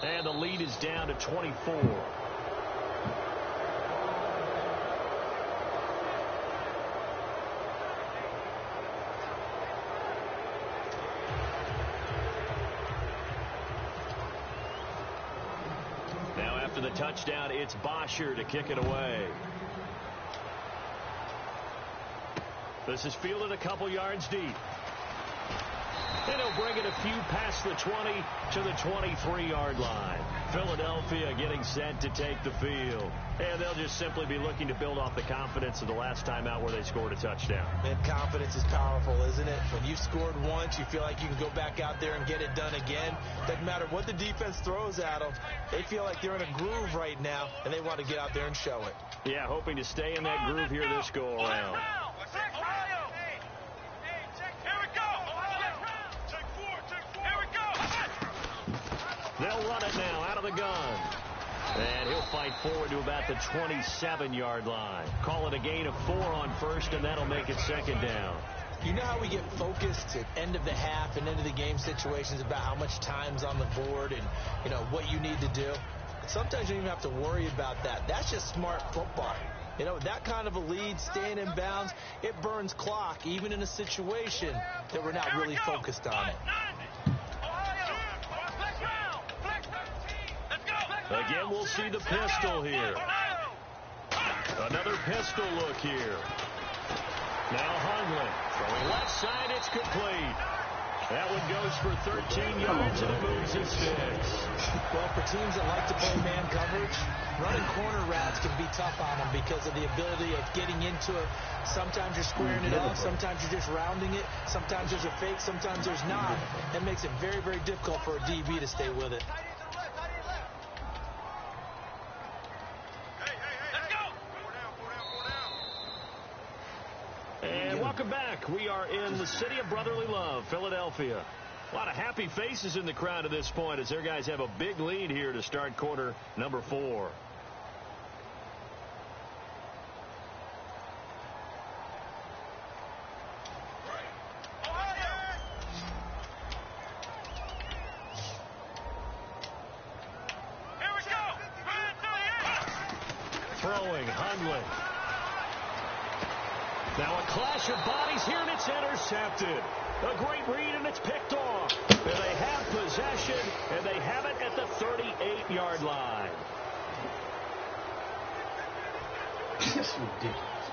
S1: And the lead is down to 24. After the touchdown, it's Bosher to kick it away. This is fielded a couple yards deep. And he'll bring it a few past the 20 to the 23-yard line. Philadelphia getting set to take the field. And they'll just simply be looking to build off the confidence of the last time out where they scored a touchdown.
S2: Man, confidence is powerful, isn't it? When you've scored once, you feel like you can go back out there and get it done again. Doesn't matter what the defense throws at them. They feel like they're in a groove right now, and they want to get out there and show it.
S1: Yeah, hoping to stay in that groove here this go-around. They'll run it now out of the gun. And he'll fight forward to about the 27-yard line. Call it a gain of 4 on first, and that'll make it second down.
S2: You know how we get focused at end of the half and end of the game situations about how much time's on the board and, you know, what you need to do? Sometimes you don't even have to worry about that. That's just smart football. You know, that kind of a lead, staying in bounds, it burns clock, even in a situation that we're not really focused on it.
S1: Again, we'll see the pistol here. Another pistol look here. Now Hundley throwing left side. It's complete. That one goes for 13 yards and it moves and sticks.
S2: Well, for teams that like to play man coverage, running corner routes can be tough on them because of the ability of getting into it. Sometimes you're squaring it up. Sometimes you're just rounding it. Sometimes there's a fake. Sometimes there's not. That makes it very, very difficult for a DB to stay with it.
S1: And welcome back. We are in the city of brotherly love, Philadelphia. A lot of happy faces in the crowd at this point as their guys have a big lead here to start quarter number 4. Throwing, Hundley. Now a clash of bodies here, and it's intercepted. A great read, and it's picked off. And they have possession, and they have it at the 38-yard line.
S4: Just ridiculous.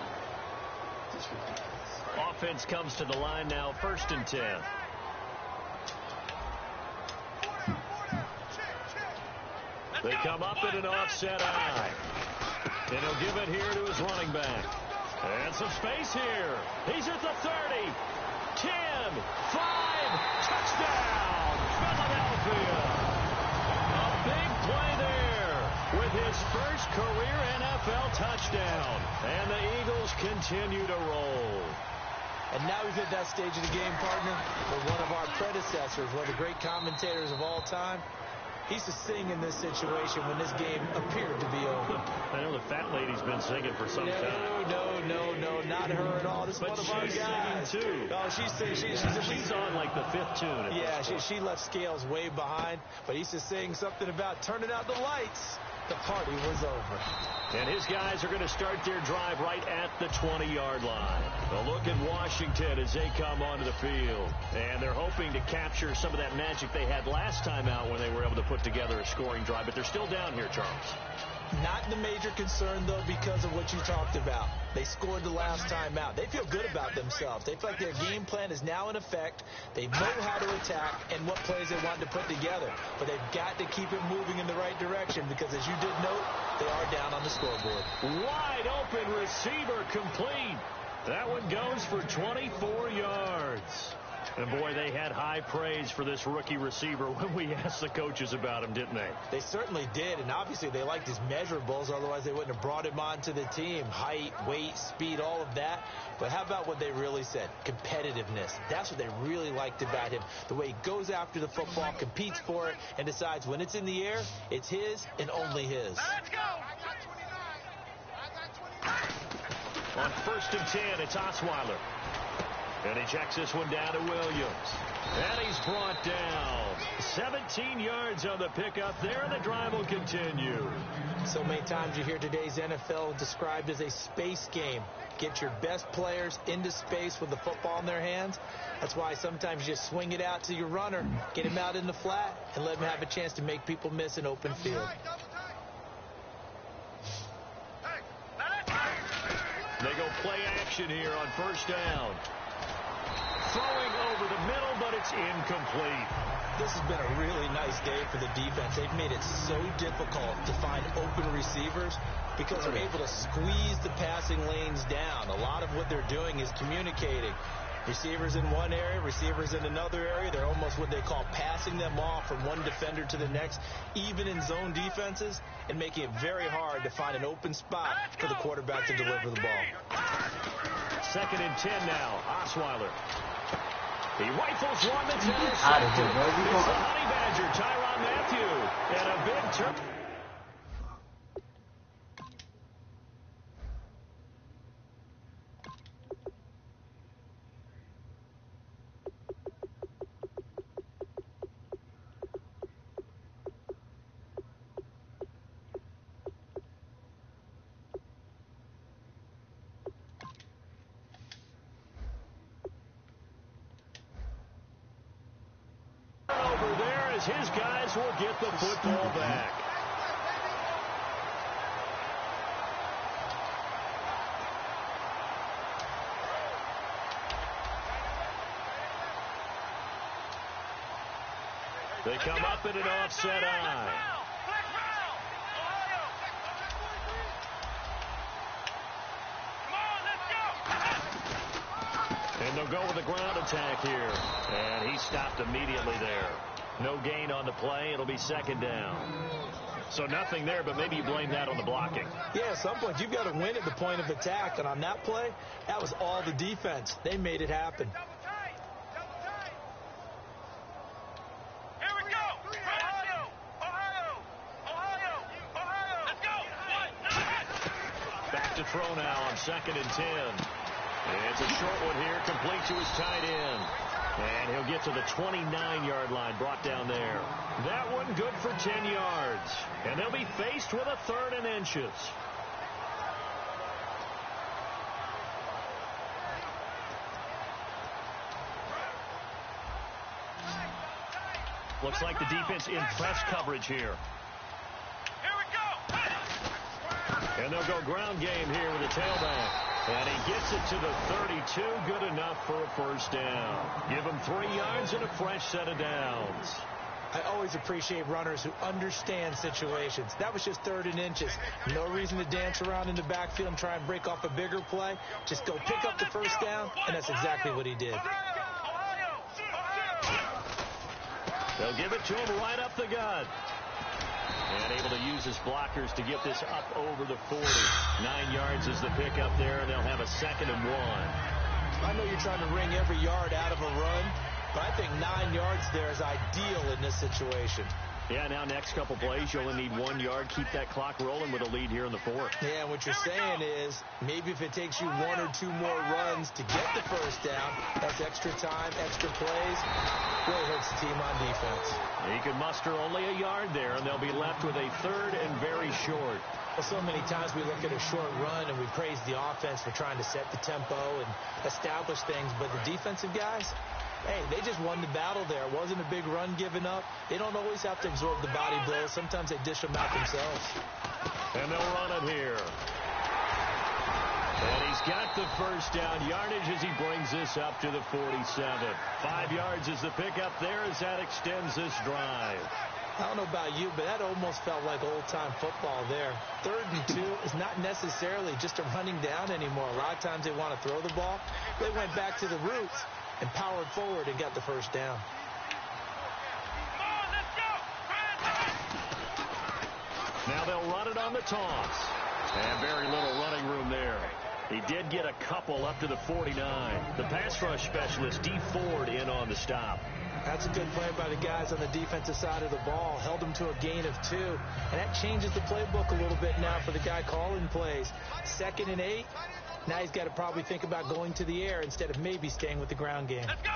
S4: Just ridiculous.
S1: Offense comes to the line now, 1st and 10. They come up in an offset eye. And he'll give it here to his running back. And some space here. He's at the 30. 10, 5, touchdown, Philadelphia. A big play there with his first career NFL touchdown. And the Eagles continue to roll.
S2: And now we've hit that stage of the game, partner, where one of our predecessors, one of the great commentators of all time, he used to sing in this situation when this game appeared to be over.
S1: I know the fat lady's been singing for some time.
S2: No, not her at all. This is one of our guys.
S1: Singing too.
S2: Oh, she's singing.
S1: She's on like the 5th tune.
S2: Yeah, she left Scales way behind, but he used to sing something about turning out the lights. The party was over.
S1: And his guys are going to start their drive right at the 20-yard line. A look at Washington as they come onto the field. And they're hoping to capture some of that magic they had last time out when they were able to put together a scoring drive. But they're still down here, Charles.
S2: Not the major concern, though, because of what you talked about. They scored the last time out. They feel good about themselves. They feel like their game plan is now in effect. They know how to attack and what plays they want to put together. But they've got to keep it moving in the right direction because, as you did note, they are down on the scoreboard.
S1: Wide open receiver complete. That one goes for 24 yards. And, boy, they had high praise for this rookie receiver when we asked the coaches about him, didn't they?
S2: They certainly did, and obviously they liked his measurables. Otherwise, they wouldn't have brought him onto the team. Height, weight, speed, all of that. But how about what they really said? Competitiveness. That's what they really liked about him. The way he goes after the football, competes for it, and decides when it's in the air, it's his and only his.
S3: Let's go.
S1: On 1st and 10, it's Osweiler. And he checks this one down to Williams. And he's brought down. 17 yards on the pickup there, and the drive will continue.
S2: So many times you hear today's NFL described as a space game. Get your best players into space with the football in their hands. That's why sometimes you just swing it out to your runner, get him out in the flat, and let him have a chance to make people miss an open field.
S1: They go play action here on 1st down. Throwing over the middle, but it's incomplete.
S2: This has been a really nice day for the defense. They've made it so difficult to find open receivers because they're able to squeeze the passing lanes down. A lot of what they're doing is communicating. Receivers in one area, receivers in another area. They're almost what they call passing them off from one defender to the next, even in zone defenses, and making it very hard to find an open spot for the quarterback to deliver the ball.
S1: 2nd and 10 now. Osweiler. He rifles one that's
S4: Out of here, bro.
S1: It's the Honey Badger, Tyrann Mathieu. And a big turn. Over there as his guys will get the football back. They come up in an offset eye. And they'll go with a ground attack here. And he stopped immediately there. No gain on the play. It'll be 2nd down. So nothing there, but maybe you blame that on the blocking.
S2: Yeah, at some point you've got to win at the point of attack. And on that play, that was all the defense. They made it happen.
S3: Here we go. Ohio. Let's go.
S1: Back to throw now on 2nd and 10. It's a short one here, complete to his tight end. And he'll get to the 29-yard line, brought down there. That one good for 10 yards. And they'll be faced with a 3rd and inches. Looks like the defense in press coverage here.
S3: Here we go.
S1: And they'll go ground game here with the tailback. And he gets it to the 32. Good enough for a 1st down. Give him 3 yards and a fresh set of downs.
S2: I always appreciate runners who understand situations. That was just 3rd and inches. No reason to dance around in the backfield and try and break off a bigger play. Just go pick up the 1st down, and that's exactly what he did.
S1: They'll give it to him right up the gut. And able to use his blockers to get this up over the 40. 9 yards is the pickup there, and they'll have a 2nd and 1.
S2: I know you're trying to wring every yard out of a run, but I think 9 yards there is ideal in this situation.
S1: Yeah, now next couple plays, you only need 1 yard. Keep that clock rolling with a lead here in the 4th.
S2: Yeah, what you're saying is maybe if it takes you 1 or 2 more runs to get the 1st down, that's extra time, extra plays. Really hurts the team on defense.
S1: He could muster only a yard there, and they'll be left with a 3rd and very short.
S2: Well, so many times we look at a short run and we praise the offense for trying to set the tempo and establish things, but the defensive guys, hey, they just won the battle there. It wasn't a big run given up. They don't always have to absorb the body blows. Sometimes they dish them out themselves.
S1: And they'll run it here. And he's got the first down yardage as he brings this up to the 47. 5 yards is the pickup there as that extends this drive.
S2: I don't know about you, but that almost felt like old-time football there. 3rd and 2 is not necessarily just a running down anymore. A lot of times they want to throw the ball. They went back to the roots and powered forward and got the first down.
S1: Now they'll run it on the toss. And very little running room there. He did get a couple up to the 49. The pass rush specialist, D. Ford, in on the stop.
S2: That's a good play by the guys on the defensive side of the ball. Held them to a gain of 2. And that changes the playbook a little bit now for the guy calling plays. 2nd and 8. Now he's got to probably think about going to the air instead of maybe staying with the ground game.
S3: Let's go.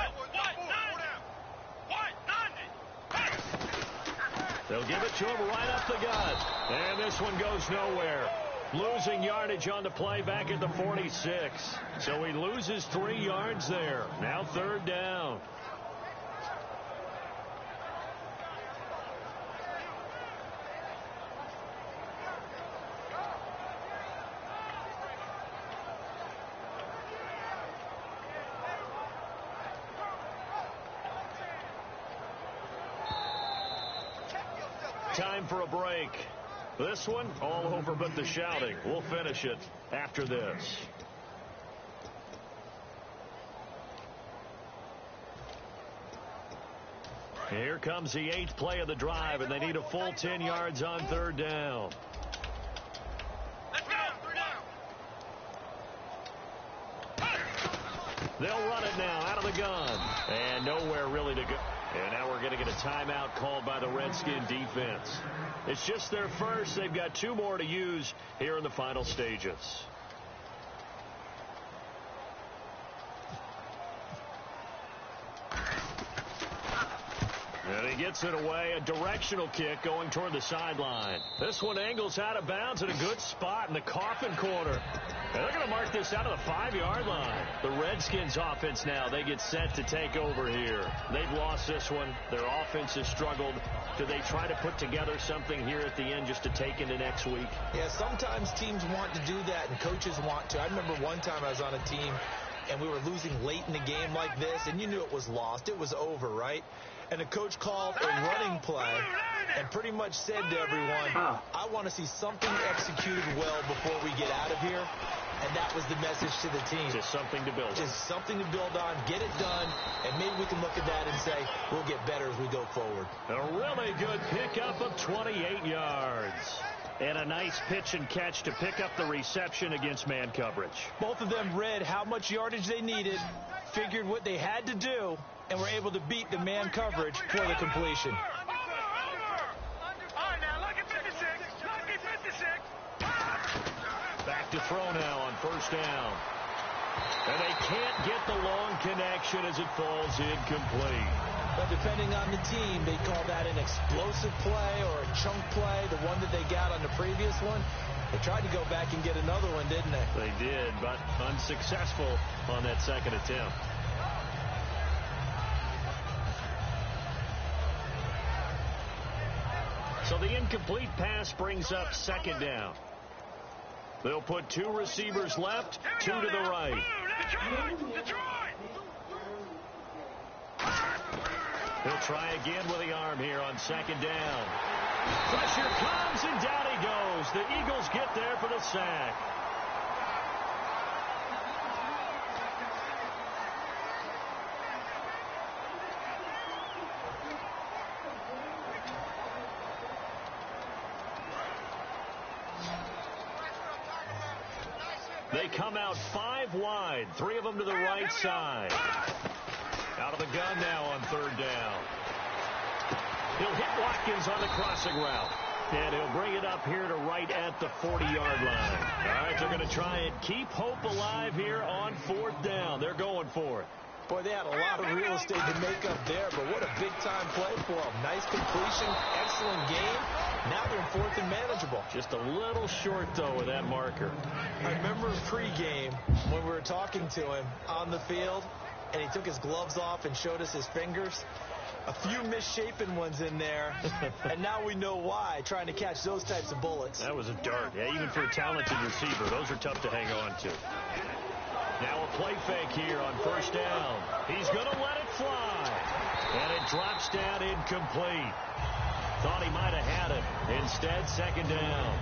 S1: They'll give it to him right up the gut. And this one goes nowhere. Losing yardage on the play back at the 46. So he loses 3 yards there. Now 3rd down. Time for a break. This one all over but the shouting. We'll finish it after this. Here comes the 8th play of the drive, and they need a full 10 yards on 3rd down.
S3: Let's go. 3rd down.
S1: They'll run it now out of the gun. And nowhere really to go. And now we're going to get a timeout called by the Redskin defense. It's just their first. They've got 2 more to use here in the final stages. And he gets it away. A directional kick going toward the sideline. This one angles out of bounds at a good spot in the coffin corner. And they're going to mark this out of the 5-yard line. The Redskins offense now, they get set to take over here. They've lost this one. Their offense has struggled. Do they try to put together something here at the end just to take into next week?
S2: Yeah, sometimes teams want to do that and coaches want to. I remember one time I was on a team and we were losing late in the game like this, and you knew it was lost. It was over, right? And the coach called a running play and pretty much said to everyone, I want to see something executed well before we get out of here. And that was the message to the team.
S1: Just something to build on.
S2: Just something to build on, get it done, and maybe we can look at that and say we'll get better as we go forward.
S1: A really good pickup of 28 yards. And a nice pitch and catch to pick up the reception against man coverage.
S2: Both of them read how much yardage they needed, figured what they had to do, and were able to beat the man coverage for the completion.
S1: Back to throw now on 1st down. And they can't get the long connection as it falls incomplete.
S2: But depending on the team, they call that an explosive play or a chunk play, the one that they got on the previous one. They tried to go back and get another one, didn't they?
S1: They did, but unsuccessful on that 2nd attempt. So the incomplete pass brings up 2nd down. They'll put 2 receivers left, 2 to the right. He'll try again with the arm here on 2nd down. Pressure comes, and down he goes. The Eagles get there for the sack. They come out 5 wide, 3 of them to the right side. Out of the gun now on 3rd down. He'll hit Watkins on the crossing route. And he'll bring it up here to right at the 40-yard line. All right, they're going to try and keep hope alive here on 4th down. They're going for it.
S2: Boy, they had a lot of real estate to make up there, but what a big-time play for them. Nice completion, excellent game. Now they're in 4th and manageable.
S1: Just a little short, though, with that marker.
S2: I remember pregame when we were talking to him on the field, and he took his gloves off and showed us his fingers. A few misshapen ones in there, and now we know why, trying to catch those types of bullets.
S1: That was a dart. Yeah, even for a talented receiver, those are tough to hang on to. Now a play fake here on first down. He's going to let it fly. And it drops down incomplete. Thought he might have had it. Instead, second down.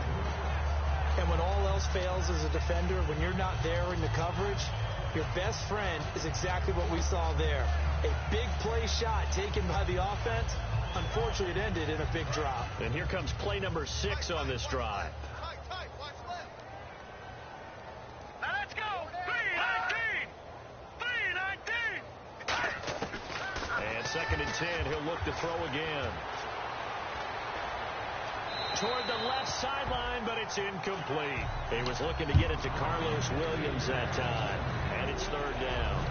S2: And when all else fails as a defender, when you're not there in the coverage, your best friend is exactly what we saw there. A big play shot taken by the offense. Unfortunately, it ended in a big drop.
S1: And here comes play number 6 on this drive.
S3: Now let's go. 3-19. 3-19.
S1: And second and 10, he'll look to throw again. Toward the left sideline, but it's incomplete. He was looking to get it to Carlos Williams that time. And it's third down.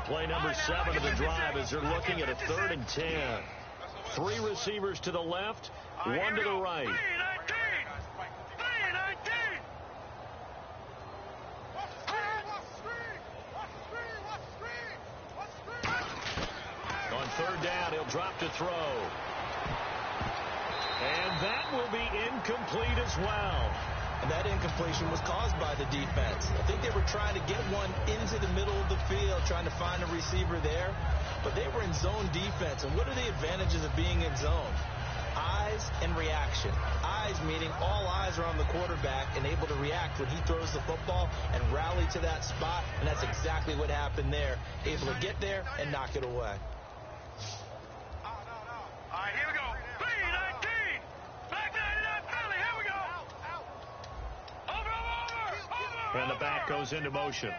S1: Play number 7 of the drive as they're looking at a 3rd and 10. 3 receivers to the left, 1 to the right.
S3: 3-19. 3-19.
S1: On 3rd down, he'll drop to throw. And that will be incomplete as well.
S2: And that incompletion was caused by the defense. I think they were trying to get one into the middle of the field, trying to find a receiver there. But they were in zone defense. And what are the advantages of being in zone? Eyes and reaction. Eyes meaning all eyes are on the quarterback and able to react when he throws the football and rally to that spot. And that's exactly what happened there. Able to get there and knock it away.
S3: All right, here we go. 3-19. Back 99 penalty. Here we go. Over.
S1: And the back goes into motion.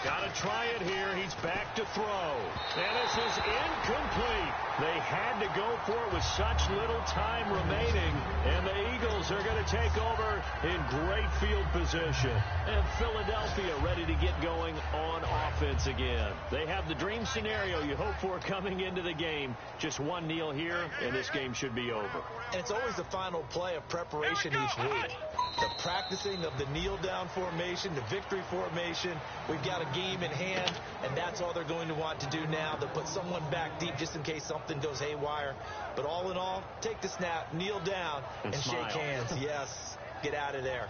S1: Got to try it here. He's back to throw. And this is incomplete. They had to go for it with such little time remaining. And the Eagles are going to take over in great field position. And Philadelphia ready to get going on offense again. They have the dream scenario you hope for coming into the game. Just one kneel here, and this game should be over.
S2: And it's always the final play of preparation each week. The practicing of the kneel-down formation, the victory formation. We've got a game in hand, and that's all they're going to want to do now. They'll put someone back deep just in case something goes haywire. But all in all, take the snap, kneel down, and
S1: smile.
S2: shake hands. Yes, get out of there.